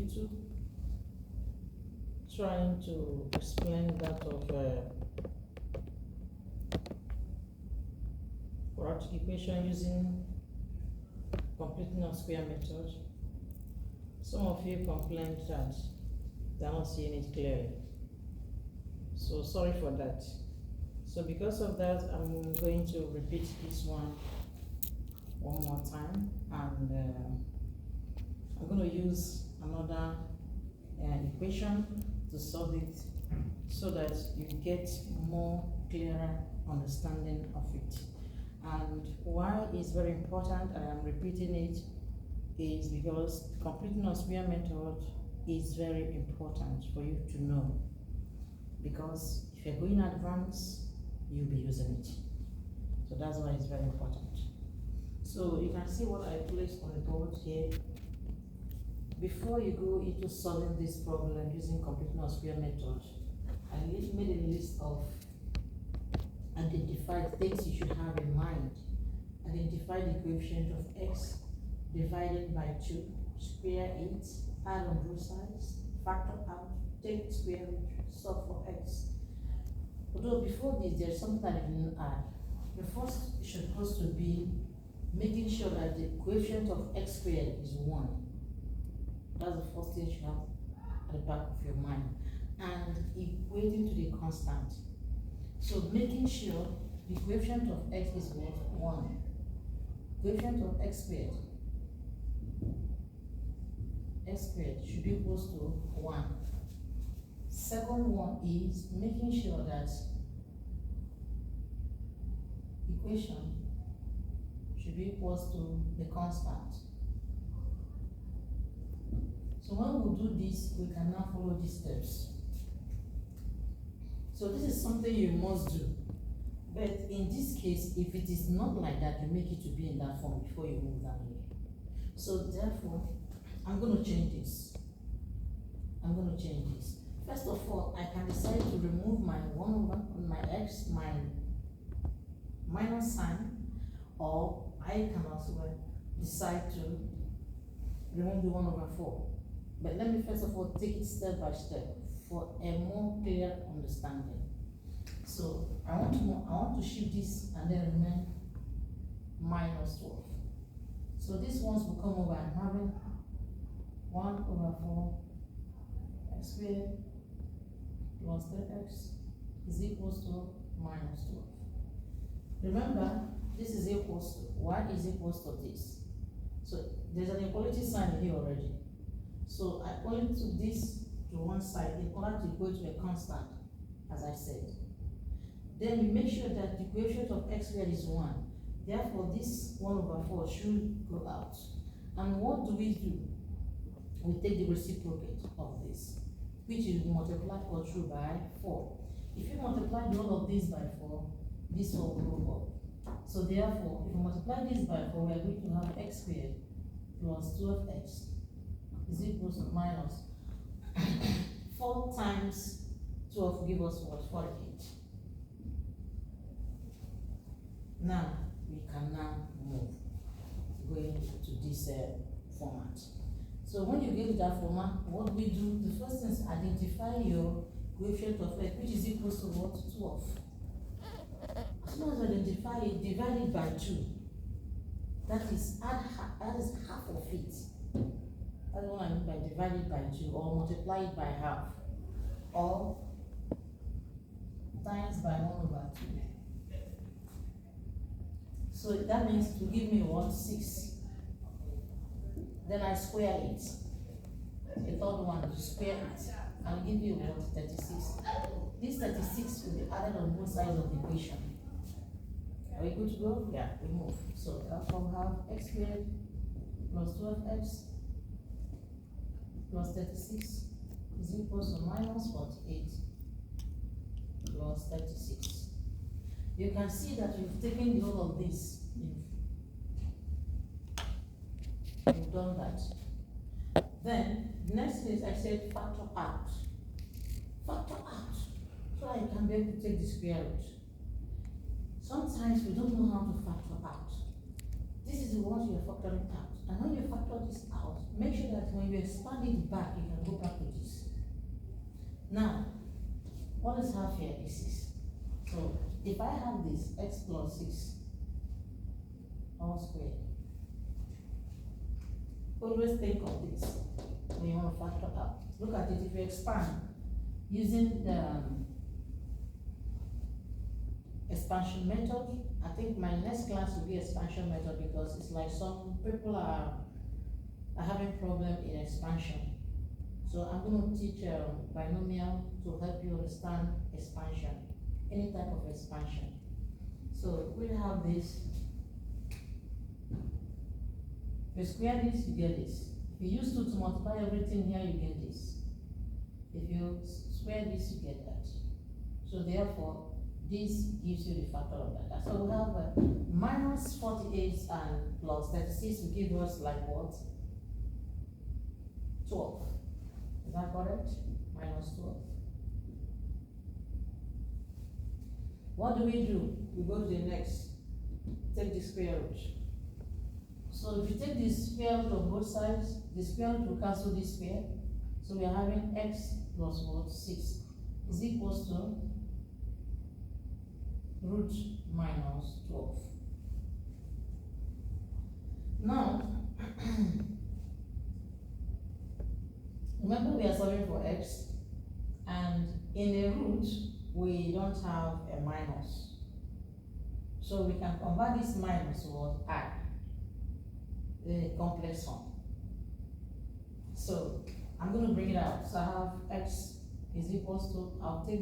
little trying to explain that of quadratic equation using completing of square method. Some of you complained that they are not seeing it clearly. So sorry for that. So because of that, I'm going to repeat this one more time, and I'm going to use another equation to solve it so that you get more clearer understanding of it. And why it's very important, and I'm repeating it, is because completing of square method is very important for you to know, because if you're going advanced, you'll be using it. So that's why it's very important. So you can see what I placed on the board here. Before you go into solving this problem using completing of square method, I made a list of identified things you should have in mind. Identify the coefficient of x divided by 2, square it, add on both sides, factor out, take square root, solve for x. Although before this, there's something that I didn't add. The first is supposed to be making sure that the coefficient of x squared is 1. That's the first thing you have at the back of your mind. And equating to the constant. So making sure the coefficient of x is what? 1. Coefficient of x squared should be equals to 1. Second one is making sure that equation should be equals to the constant. So when we do this, we can now follow these steps. So this is something you must do. But in this case, if it is not like that, you make it to be in that form before you move down here. So therefore, I'm going to change this. First of all, I can decide to remove my 1 over my x, my minus sign, or I can also decide to remove the 1 over 4. But let me first of all take it step by step for a more clear understanding. So I want to shift this and then remain minus 12. So these ones will come over and having 1 over 4 x squared plus 3x is equals to minus 12. Remember, this is equals to, y is equals to this. So there's an equality sign here already. So I only took this to one side in order to equate to a constant, as I said. Then we make sure that the coefficient of x squared is 1. Therefore, this 1 over 4 should go out. And what do? We take the reciprocate of this, which is multiplied or through by 4. If you multiply the whole of this by 4, this will go up. So therefore, if you multiply this by 4, we are going to have x squared plus 12x is equals to minus 4 times 12 will give us what? 48. Now, we can now move going to this format. So when you get to that format, what we do, the first thing is identify your coefficient of x, which is equals to what? 12. As soon as you identify it, divide it by 2. That is half of it. That's what I mean by divide it by 2, or multiply it by half, or times by 1 over 2. So that means to give me what? 6. Then I square it. The third one, you square it, and give you what? 36. This 36 will be added on both sides of the equation. Are we good to go? Yeah, we move. So therefore we have x squared plus 12x plus 36 is equals to minus what? 8 plus 36. You can see that you've taken the whole of this. You've done that. Then the next thing is I said factor out. Factor out. So I can be able to take the square root. Sometimes we don't know how to factor out. This is what you're factoring out. And when you factor this out, make sure that that when you expand it back, you can go back to this. Now, what is half here is 6. So if I have this x plus 6 all squared, always think of this when you want to factor out. Look at it, if you expand using the expansion method, I think my next class will be expansion method because it's like some people are having problem in expansion. So I'm going to teach binomial to help you understand expansion, any type of expansion. So we have this. If you square this, you get this. If you use 2 to multiply everything here, you get this. If you square this, you get that. So therefore, this gives you the factor of that. So we have minus 48 and plus 36 will give us like what? 12. Is that correct? Minus 12. What do? We go to the next. Take the square root. So if you take the square root of both sides, the square root will cancel this square. So we are having x plus what? 6 is equals to root minus 12. Now, remember we are solving for x, and in a root, we don't have a minus. So we can convert this minus to what? I, the complex sum. So I'm going to bring it out. So I have x is equals to, I'll take